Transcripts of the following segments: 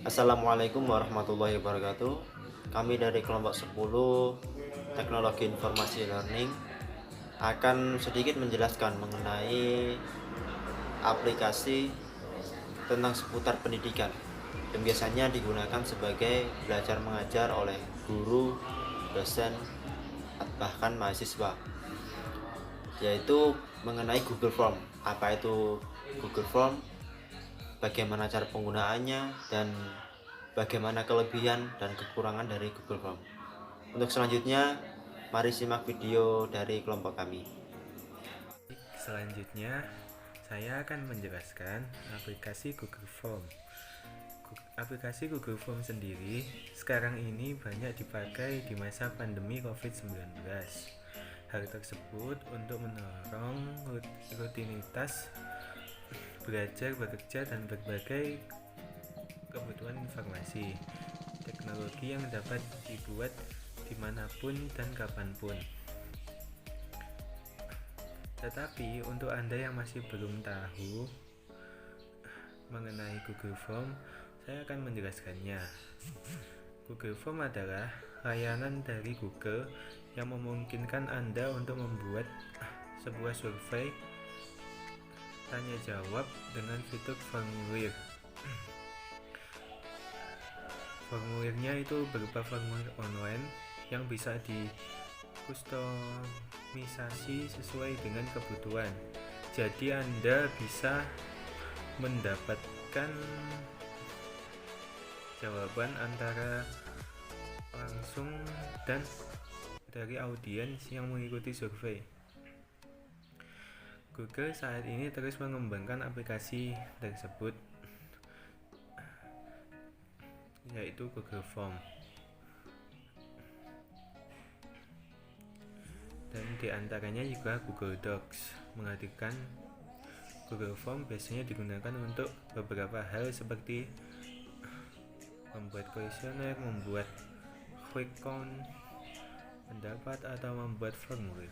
Assalamualaikum warahmatullahi wabarakatuh. Kami dari kelompok 10 Teknologi Informasi Learning akan sedikit menjelaskan mengenai aplikasi tentang seputar pendidikan yang biasanya digunakan sebagai belajar mengajar oleh guru, dosen, bahkan mahasiswa, yaitu mengenai Google Form. Apa itu Google Form? Bagaimana cara penggunaannya dan bagaimana kelebihan dan kekurangan dari Google Form. Untuk selanjutnya, mari simak video dari kelompok kami. Selanjutnya, saya akan menjelaskan aplikasi Google Form. Aplikasi Google Form sendiri sekarang ini banyak dipakai di masa pandemi COVID-19. Hal tersebut untuk mendorong rutinitas belajar, bekerja, dan berbagai kebutuhan informasi teknologi yang dapat dibuat dimanapun dan kapanpun. Tetapi untuk Anda yang masih belum tahu mengenai Google Form, saya akan menjelaskannya. Google Form adalah layanan dari Google yang memungkinkan Anda untuk membuat sebuah survei tanya jawab dengan fitur formulir. Formulirnya itu berupa formulir online yang bisa dikustomisasi sesuai dengan kebutuhan. Jadi Anda bisa mendapatkan jawaban antara langsung dan dari audiens yang mengikuti survei. Google saat ini terus mengembangkan aplikasi tersebut, yaitu Google Form. Dan diantaranya juga Google Docs. Menghadirkan Google Form biasanya digunakan untuk beberapa hal seperti membuat kuesioner, membuat quick count pendapat, atau membuat formulir.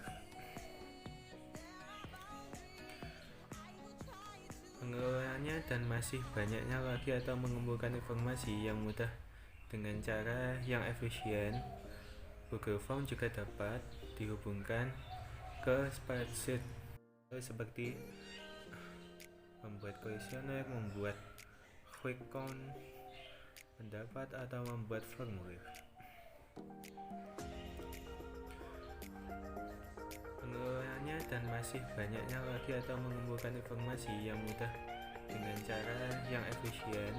Pengelolaannya dan masih banyaknya lagi atau mengumpulkan informasi yang mudah dengan cara yang efisien. Google Form juga dapat dihubungkan ke spreadsheet seperti membuat kuesioner, membuat quick count pendapat, atau membuat formulir. Pengelolaannya dan masih banyaknya lagi atau mengumpulkan informasi yang mudah dengan cara yang efisien.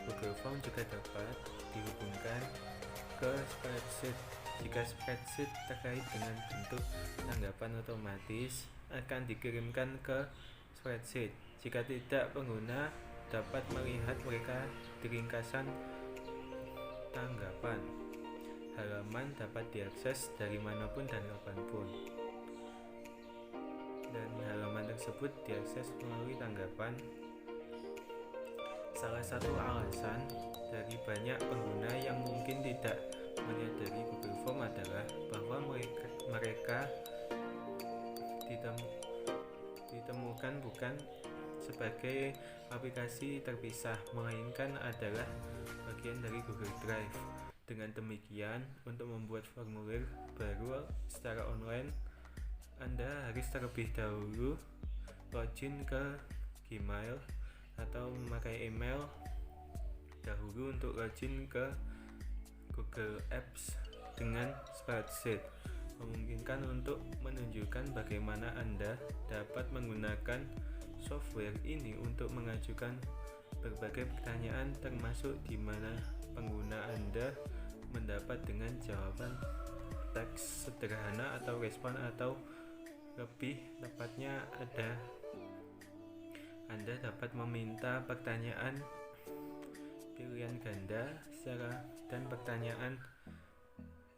Google Form juga dapat dihubungkan ke spreadsheet. Jika spreadsheet terkait dengan bentuk tanggapan otomatis akan dikirimkan ke spreadsheet. Jika tidak, pengguna dapat melihat mereka di ringkasan tanggapan. Halaman dapat diakses dari manapun dan kapanpun, dan halaman tersebut diakses melalui tanggapan. Salah satu alasan dari banyak pengguna yang mungkin tidak menyadari Google Form adalah bahwa mereka ditemukan bukan sebagai aplikasi terpisah, melainkan adalah bagian dari Google Drive. Dengan demikian, untuk membuat formulir baru secara online, Anda harus terlebih dahulu login ke Gmail atau memakai email dahulu untuk login ke Google Apps dengan spreadsheet, memungkinkan untuk menunjukkan bagaimana Anda dapat menggunakan software ini untuk mengajukan berbagai pertanyaan, termasuk di mana pengguna Anda mendapat dengan jawaban teks sederhana atau respon, atau lebih tepatnya Anda dapat meminta pertanyaan pilihan ganda dan pertanyaan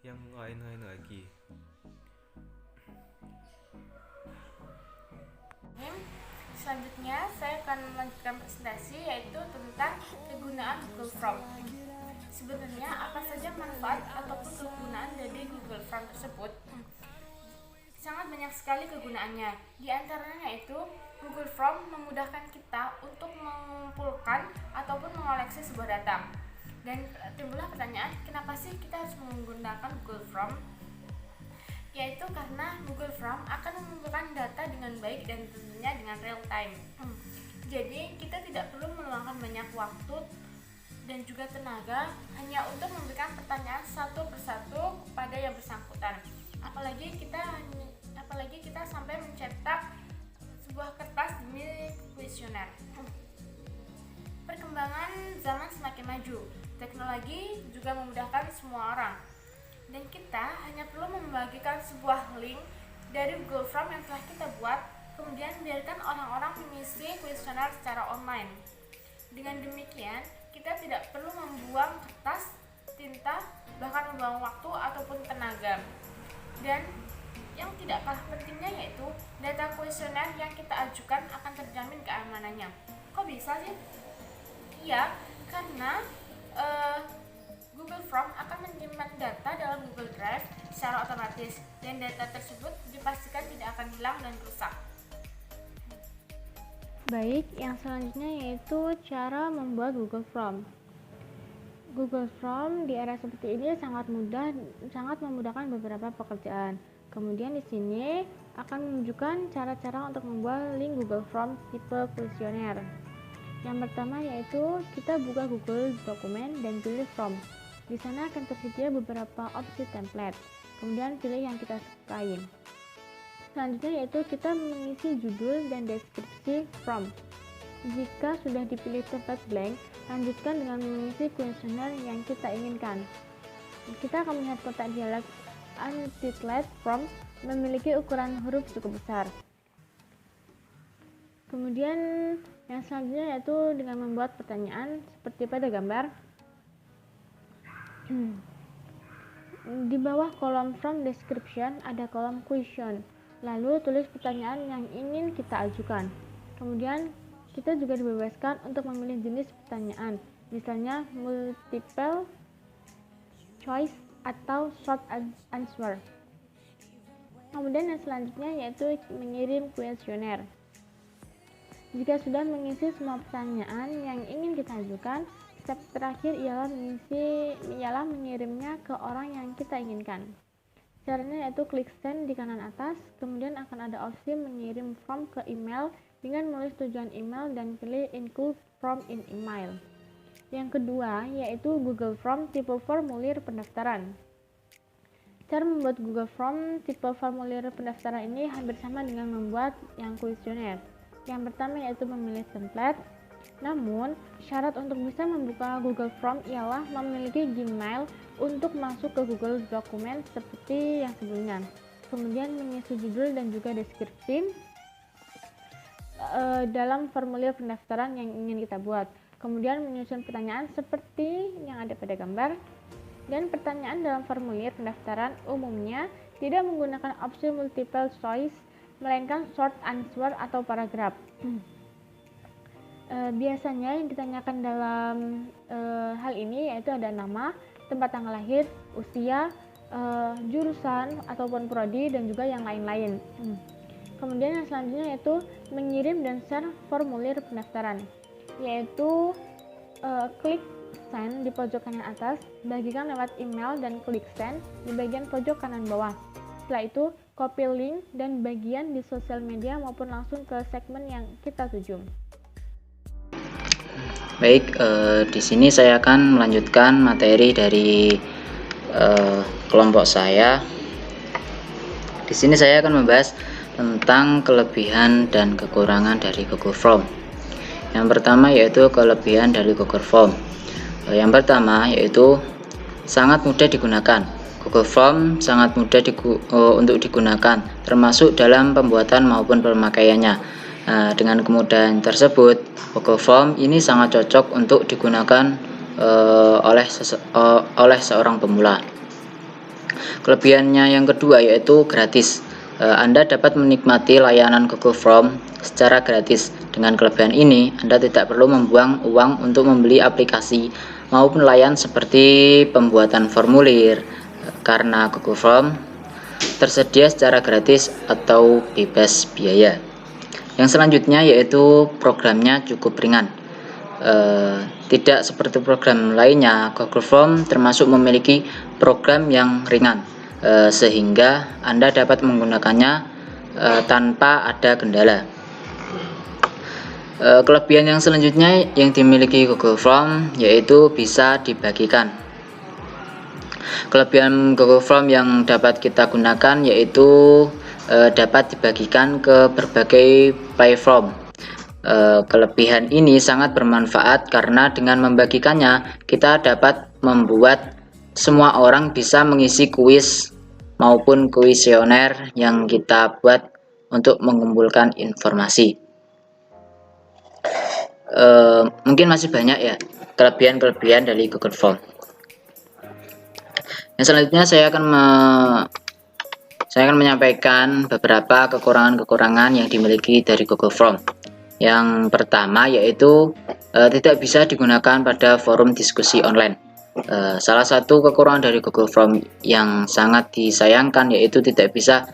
yang lain-lain lagi. Selanjutnya saya akan melanjutkan presentasi, yaitu tentang kegunaan Google Form. Sebenarnya apa saja manfaat ataupun kegunaan dari Google Form tersebut? Sangat banyak sekali kegunaannya. Di antaranya itu Google Form memudahkan kita untuk mengumpulkan ataupun mengoleksi sebuah data. Dan timbullah pertanyaan, kenapa sih kita harus menggunakan Google Form? Yaitu karena Google Form akan mengumpulkan data dengan baik dan tentunya dengan real time. Jadi kita tidak perlu meluangkan banyak waktu dan juga tenaga hanya untuk memberikan pertanyaan satu persatu kepada yang bersangkutan. Apalagi kita sampai mencetak sebuah kertas demi kuesioner. Perkembangan zaman semakin maju, teknologi juga memudahkan semua orang. Dan kita hanya perlu membagikan sebuah link dari Google Form yang telah kita buat, kemudian biarkan orang-orang mengisi kuesioner secara online. Dengan demikian, kita tidak perlu membuang kertas, tinta, bahkan membuang waktu ataupun tenaga. Dan yang tidak kalah pentingnya yaitu data kuesioner yang kita ajukan akan terjamin keamanannya. Kok bisa sih? Iya, karena Google Form akan menyimpan data dalam Google Drive secara otomatis dan data tersebut dipastikan tidak akan hilang dan rusak. Baik, yang selanjutnya yaitu cara membuat Google Form. Google Form di era seperti ini sangat memudahkan beberapa pekerjaan. Kemudian di sini akan menunjukkan cara-cara untuk membuat link Google Form tipe kuesioner. Yang pertama yaitu kita buka Google Dokumen dan pilih Form. Di sana akan tersedia beberapa opsi template. Kemudian pilih yang kita sukai. Selanjutnya yaitu kita mengisi judul dan deskripsi form. Jika sudah dipilih template blank, lanjutkan dengan mengisi kuesioner yang kita inginkan. Kita akan melihat kotak dialog Untitled Form memiliki ukuran huruf cukup besar. Kemudian yang selanjutnya yaitu dengan membuat pertanyaan seperti pada gambar. Di bawah kolom form description ada kolom question. Lalu tulis pertanyaan yang ingin kita ajukan. Kemudian kita juga dibebaskan untuk memilih jenis pertanyaan, misalnya multiple choice atau short answer. Kemudian yang selanjutnya yaitu mengirim kuesioner. Jika sudah mengisi semua pertanyaan yang ingin kita ajukan, step terakhir ialah mengirimnya ke orang yang kita inginkan. Caranya yaitu klik send di kanan atas, kemudian akan ada opsi mengirim form ke email dengan menulis tujuan email dan pilih include form in email. Yang kedua yaitu Google Form tipe formulir pendaftaran. Cara membuat Google Form tipe formulir pendaftaran ini hampir sama dengan membuat yang kuesioner. Yang pertama yaitu memilih template. Namun, syarat untuk bisa membuka Google Form ialah memiliki Gmail untuk masuk ke Google Dokumen seperti yang sebelumnya. Kemudian mengisi judul dan juga deskripsi dalam formulir pendaftaran yang ingin kita buat. Kemudian menyusun pertanyaan seperti yang ada pada gambar. Dan pertanyaan dalam formulir pendaftaran umumnya tidak menggunakan opsi multiple choice, melainkan short answer atau paragraf. Biasanya yang ditanyakan dalam hal ini yaitu ada nama, tempat tanggal lahir, usia, jurusan ataupun prodi dan juga yang lain-lain. Kemudian yang selanjutnya yaitu mengirim dan share formulir pendaftaran, yaitu klik send di pojok kanan atas, bagikan lewat email dan klik send di bagian pojok kanan bawah. Setelah itu copy link dan bagian di sosial media maupun langsung ke segmen yang kita tuju. Baik, di sini saya akan melanjutkan materi dari kelompok saya. Di sini saya akan membahas tentang kelebihan dan kekurangan dari Google Form. Yang pertama yaitu kelebihan dari Google Form. Yang pertama yaitu sangat mudah digunakan. Google Form sangat mudah untuk digunakan, termasuk dalam pembuatan maupun pemakaiannya. Dengan kemudahan tersebut, Google Form ini sangat cocok untuk digunakan oleh seorang pemula. Kelebihannya yang kedua yaitu gratis. Anda dapat menikmati layanan Google Form secara gratis. Dengan kelebihan ini, Anda tidak perlu membuang uang untuk membeli aplikasi maupun layanan seperti pembuatan formulir, karena Google Form tersedia secara gratis atau bebas biaya. Yang selanjutnya yaitu programnya cukup ringan. Tidak seperti program lainnya, Google Form termasuk memiliki program yang ringan, sehingga Anda dapat menggunakannya tanpa ada kendala. Kelebihan yang selanjutnya yang dimiliki Google Form yaitu bisa dibagikan. Kelebihan Google Form yang dapat kita gunakan yaitu dapat dibagikan ke berbagai platform. Kelebihan ini sangat bermanfaat karena dengan membagikannya kita dapat membuat semua orang bisa mengisi kuis maupun kuesioner yang kita buat untuk mengumpulkan informasi. Mungkin masih banyak ya kelebihan-kelebihan dari Google Form. Yang selanjutnya saya akan menyampaikan beberapa kekurangan-kekurangan yang dimiliki dari Google Form. Yang pertama yaitu tidak bisa digunakan pada forum diskusi online. Salah satu kekurangan dari Google Form yang sangat disayangkan yaitu tidak bisa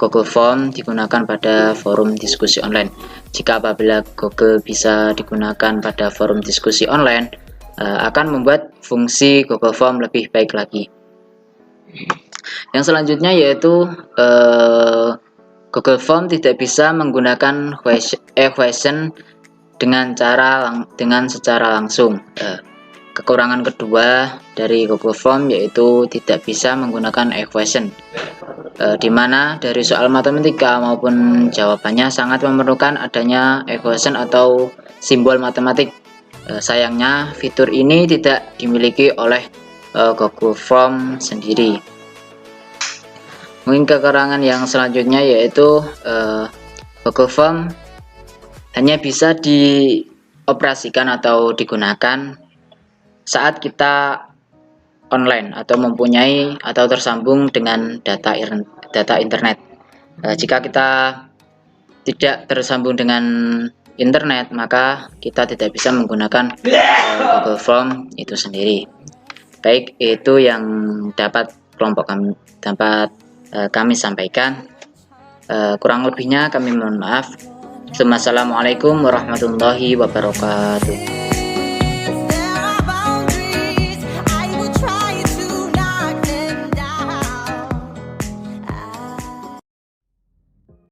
Google Form digunakan pada forum diskusi online. Jika apabila Google bisa digunakan pada forum diskusi online, akan membuat fungsi Google Form lebih baik lagi. Yang selanjutnya yaitu Google Form tidak bisa menggunakan question dengan secara langsung. Kekurangan kedua dari Google Form yaitu tidak bisa menggunakan question, di mana dari soal matematika maupun jawabannya sangat memerlukan adanya question atau simbol matematik. Sayangnya fitur ini tidak dimiliki oleh Google Form sendiri. Mungkin kekurangan yang selanjutnya yaitu Google Form hanya bisa dioperasikan atau digunakan saat kita online atau mempunyai atau tersambung dengan data internet. Jika kita tidak tersambung dengan internet, maka kita tidak bisa menggunakan Google Form itu sendiri. Baik, itu yang dapat kami sampaikan. Kurang lebihnya kami mohon maaf. Assalamualaikum warahmatullahi wabarakatuh.